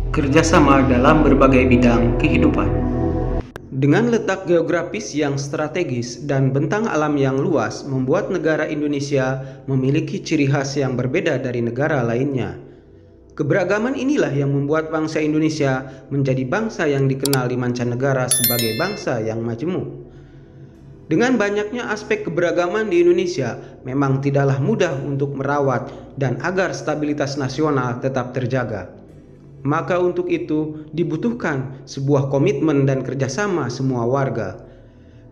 kerjasama dalam berbagai bidang kehidupan. Dengan letak geografis yang strategis dan bentang alam yang luas, membuat negara Indonesia memiliki ciri khas yang berbeda dari negara lainnya. Keberagaman inilah yang membuat bangsa Indonesia menjadi bangsa yang dikenal di mancanegara sebagai bangsa yang majemuk. Dengan banyaknya aspek keberagaman di Indonesia, memang tidaklah mudah untuk merawat dan agar stabilitas nasional tetap terjaga. Maka untuk itu dibutuhkan sebuah komitmen dan kerjasama semua warga.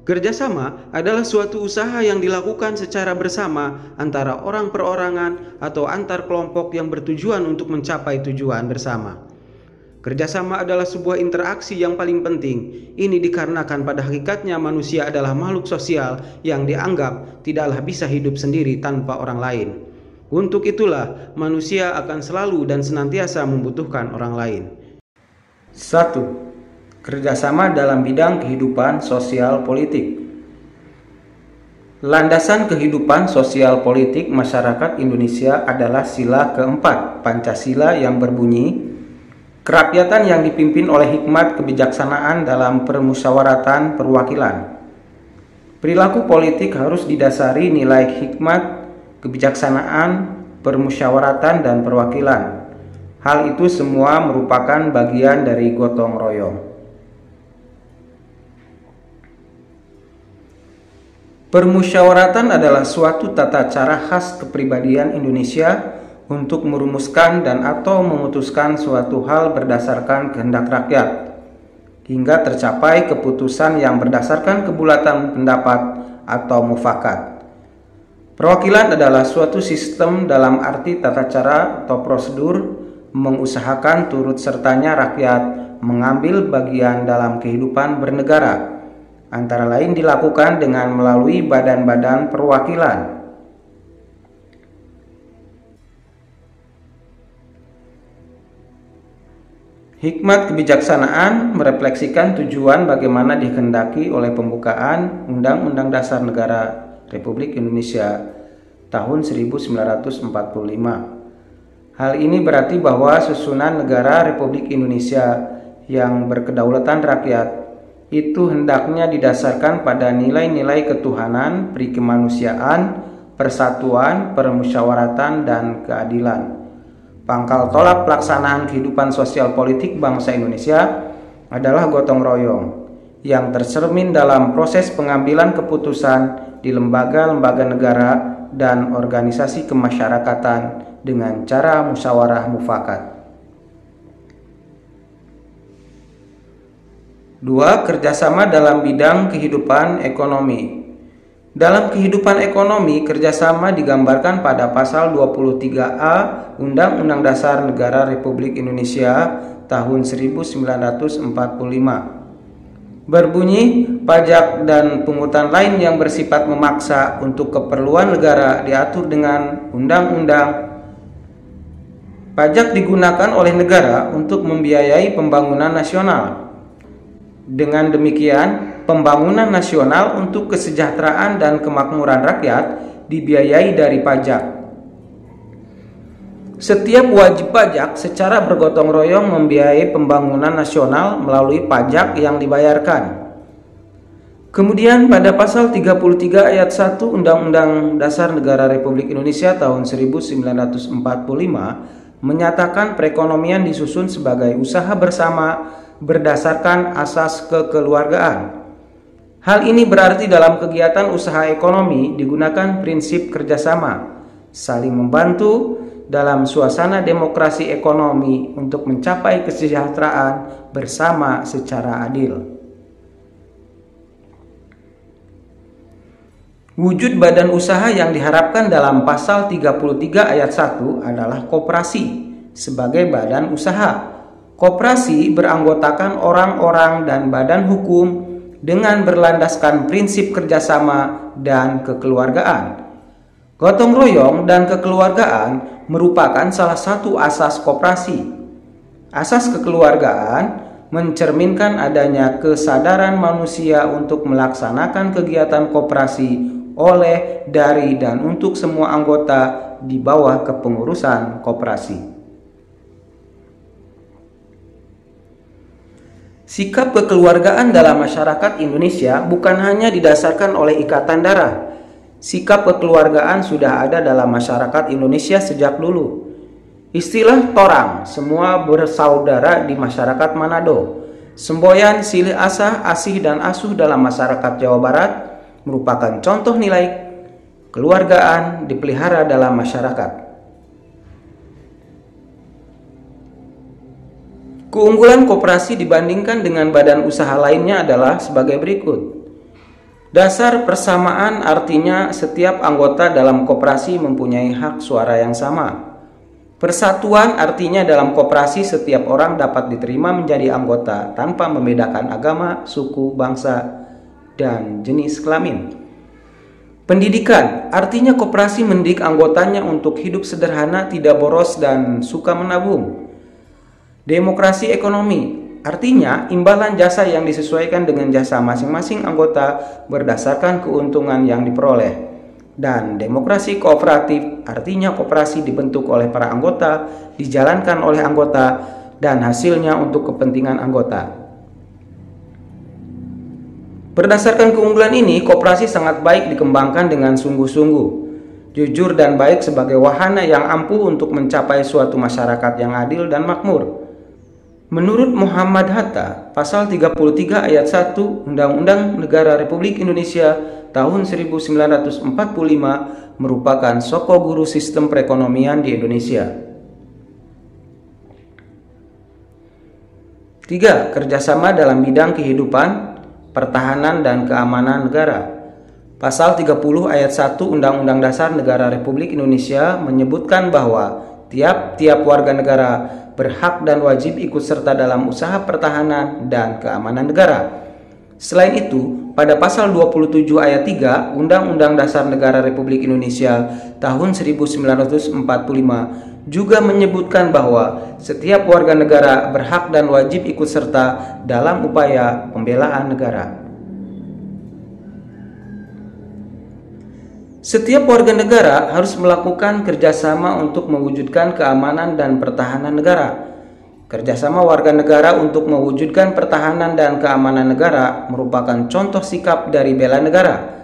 Kerjasama adalah suatu usaha yang dilakukan secara bersama antara orang perorangan atau antar kelompok yang bertujuan untuk mencapai tujuan bersama. Kerjasama adalah sebuah interaksi yang paling penting. Ini dikarenakan pada hakikatnya manusia adalah makhluk sosial yang dianggap tidaklah bisa hidup sendiri tanpa orang lain. Untuk itulah manusia akan selalu dan senantiasa membutuhkan orang lain. 1. Kerjasama dalam bidang kehidupan sosial politik. Landasan kehidupan sosial politik masyarakat Indonesia adalah sila keempat Pancasila yang berbunyi, kerakyatan yang dipimpin oleh hikmat kebijaksanaan dalam permusyawaratan perwakilan. Perilaku politik harus didasari nilai hikmat, kebijaksanaan, permusyawaratan, dan perwakilan. Hal itu semua merupakan bagian dari gotong royong. Permusyawaratan adalah suatu tata cara khas kepribadian Indonesia untuk merumuskan dan atau memutuskan suatu hal berdasarkan kehendak rakyat, hingga tercapai keputusan yang berdasarkan kebulatan pendapat atau mufakat. Perwakilan adalah suatu sistem dalam arti tata cara atau prosedur mengusahakan turut sertanya rakyat mengambil bagian dalam kehidupan bernegara, antara lain dilakukan dengan melalui badan-badan perwakilan. Hikmat kebijaksanaan merefleksikan tujuan bagaimana dikehendaki oleh pembukaan Undang-Undang Dasar Negara Republik Indonesia tahun 1945. Hal ini berarti bahwa susunan negara Republik Indonesia yang berkedaulatan rakyat itu hendaknya didasarkan pada nilai-nilai ketuhanan, perikemanusiaan, persatuan, permusyawaratan, dan keadilan. Pangkal tolak pelaksanaan kehidupan sosial politik bangsa Indonesia adalah gotong royong yang tercermin dalam proses pengambilan keputusan di lembaga-lembaga negara dan organisasi kemasyarakatan dengan cara musyawarah mufakat. 2. Kerjasama dalam bidang kehidupan ekonomi. Dalam kehidupan ekonomi, kerjasama digambarkan pada pasal 23A Undang-Undang Dasar Negara Republik Indonesia tahun 1945. Berbunyi, pajak dan pungutan lain yang bersifat memaksa untuk keperluan negara diatur dengan undang-undang. Pajak digunakan oleh negara untuk membiayai pembangunan nasional. Dengan demikian, pembangunan nasional untuk kesejahteraan dan kemakmuran rakyat dibiayai dari pajak. Setiap wajib pajak secara bergotong royong membiayai pembangunan nasional melalui pajak yang dibayarkan. Kemudian pada pasal 33 ayat 1 Undang-Undang Dasar Negara Republik Indonesia tahun 1945 menyatakan perekonomian disusun sebagai usaha bersama berdasarkan asas kekeluargaan. Hal ini berarti dalam kegiatan usaha ekonomi digunakan prinsip kerjasama, saling membantu dalam suasana demokrasi ekonomi untuk mencapai kesejahteraan bersama secara adil. Wujud badan usaha yang diharapkan dalam pasal 33 ayat 1 adalah koperasi sebagai badan usaha. Koperasi beranggotakan orang-orang dan badan hukum dengan berlandaskan prinsip kerjasama dan kekeluargaan. Gotong royong dan kekeluargaan merupakan salah satu asas koperasi. Asas kekeluargaan mencerminkan adanya kesadaran manusia untuk melaksanakan kegiatan koperasi oleh, dari, dan untuk semua anggota di bawah kepengurusan koperasi. Sikap kekeluargaan dalam masyarakat Indonesia bukan hanya didasarkan oleh ikatan darah. Sikap kekeluargaan sudah ada dalam masyarakat Indonesia sejak dulu. Istilah torang, semua bersaudara di masyarakat Manado. Semboyan, silih asah, asih, dan asuh dalam masyarakat Jawa Barat merupakan contoh nilai kekeluargaan dipelihara dalam masyarakat. Keunggulan koperasi dibandingkan dengan badan usaha lainnya adalah sebagai berikut. Dasar persamaan artinya setiap anggota dalam koperasi mempunyai hak suara yang sama. Persatuan artinya dalam koperasi setiap orang dapat diterima menjadi anggota tanpa membedakan agama, suku, bangsa, dan jenis kelamin. Pendidikan artinya koperasi mendidik anggotanya untuk hidup sederhana, tidak boros, dan suka menabung. Demokrasi ekonomi artinya imbalan jasa yang disesuaikan dengan jasa masing-masing anggota berdasarkan keuntungan yang diperoleh. Dan demokrasi kooperatif artinya koperasi dibentuk oleh para anggota, dijalankan oleh anggota, dan hasilnya untuk kepentingan anggota. Berdasarkan keunggulan ini, koperasi sangat baik dikembangkan dengan sungguh-sungguh, jujur dan baik sebagai wahana yang ampuh untuk mencapai suatu masyarakat yang adil dan makmur. Menurut Muhammad Hatta, pasal 33 ayat 1 Undang-Undang Negara Republik Indonesia tahun 1945 merupakan soko guru sistem perekonomian di Indonesia. 3. Kerjasama dalam bidang kehidupan, pertahanan, dan keamanan negara. Pasal 30 ayat 1 Undang-Undang Dasar Negara Republik Indonesia menyebutkan bahwa tiap-tiap warga negara berhak dan wajib ikut serta dalam usaha pertahanan dan keamanan negara. Selain itu, pada pasal 27 ayat 3 Undang-Undang Dasar Negara Republik Indonesia tahun 1945 juga menyebutkan bahwa setiap warga negara berhak dan wajib ikut serta dalam upaya pembelaan negara. Setiap warga negara harus melakukan kerjasama untuk mewujudkan keamanan dan pertahanan negara. Kerjasama warga negara untuk mewujudkan pertahanan dan keamanan negara merupakan contoh sikap dari bela negara.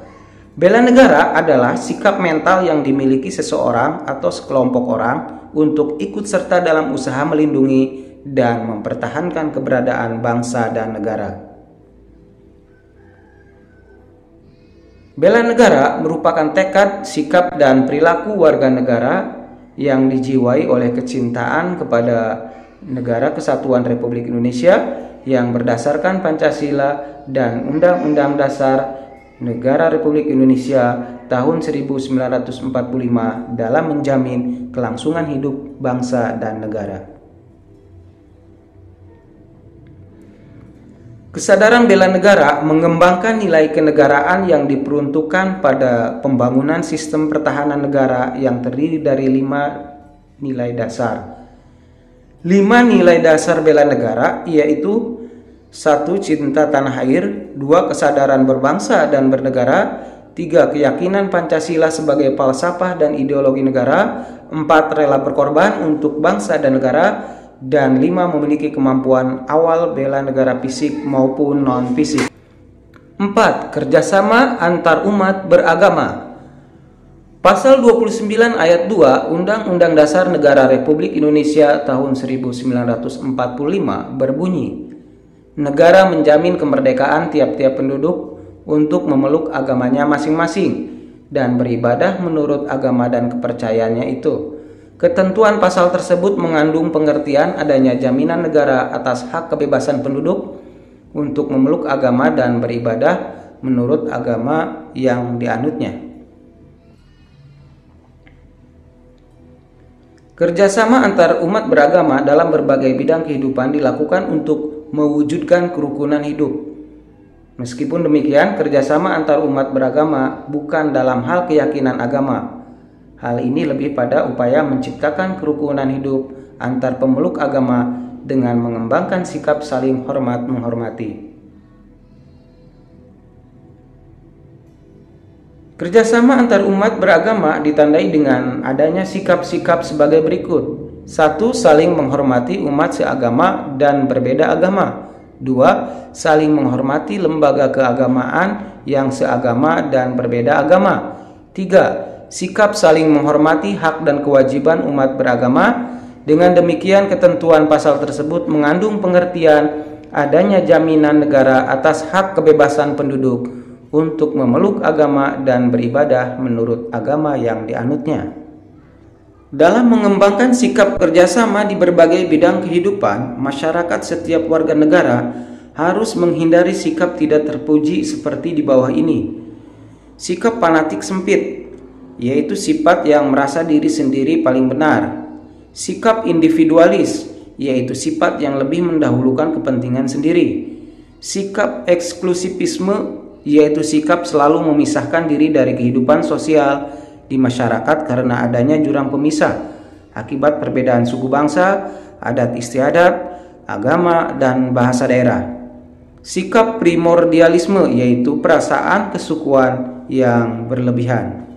Bela negara adalah sikap mental yang dimiliki seseorang atau sekelompok orang untuk ikut serta dalam usaha melindungi dan mempertahankan keberadaan bangsa dan negara. Bela negara merupakan tekad, sikap, dan perilaku warga negara yang dijiwai oleh kecintaan kepada Negara Kesatuan Republik Indonesia yang berdasarkan Pancasila dan Undang-Undang Dasar Negara Republik Indonesia tahun 1945 dalam menjamin kelangsungan hidup bangsa dan negara. Kesadaran bela negara mengembangkan nilai kenegaraan yang diperuntukkan pada pembangunan sistem pertahanan negara yang terdiri dari 5 nilai dasar. 5 nilai dasar bela negara yaitu 1. Cinta tanah air, 2. Kesadaran berbangsa dan bernegara, 3. Keyakinan Pancasila sebagai falsafah dan ideologi negara, 4. Rela berkorban untuk bangsa dan negara, dan 5. Memiliki kemampuan awal bela negara fisik maupun non-fisik. 4. Kerjasama antar umat beragama. Pasal 29 ayat 2 Undang-Undang Dasar Negara Republik Indonesia tahun 1945 berbunyi, negara menjamin kemerdekaan tiap-tiap penduduk untuk memeluk agamanya masing-masing dan beribadah menurut agama dan kepercayaannya itu. Ketentuan pasal tersebut mengandung pengertian adanya jaminan negara atas hak kebebasan penduduk untuk memeluk agama dan beribadah menurut agama yang dianutnya. Kerjasama antar umat beragama dalam berbagai bidang kehidupan dilakukan untuk mewujudkan kerukunan hidup. Meskipun demikian, kerjasama antar umat beragama bukan dalam hal keyakinan agama. Hal ini lebih pada upaya menciptakan kerukunan hidup antar pemeluk agama dengan mengembangkan sikap saling hormat menghormati. Kerjasama antar umat beragama ditandai dengan adanya sikap-sikap sebagai berikut. 1. Saling menghormati umat seagama dan berbeda agama. 2. Saling menghormati lembaga keagamaan yang seagama dan berbeda agama. 3. Sikap saling menghormati hak dan kewajiban umat beragama. Dengan demikian, ketentuan pasal tersebut mengandung pengertian adanya jaminan negara atas hak kebebasan penduduk untuk memeluk agama dan beribadah menurut agama yang dianutnya. Dalam mengembangkan sikap kerjasama di berbagai bidang kehidupan, masyarakat setiap warga negara harus menghindari sikap tidak terpuji seperti di bawah ini. Sikap fanatik sempit, yaitu sifat yang merasa diri sendiri paling benar. Sikap individualis, yaitu sifat yang lebih mendahulukan kepentingan sendiri. Sikap eksklusivisme, yaitu sikap selalu memisahkan diri dari kehidupan sosial di masyarakat karena adanya jurang pemisah akibat perbedaan suku bangsa, adat istiadat, agama, dan bahasa daerah. Sikap primordialisme, yaitu perasaan kesukuan yang berlebihan.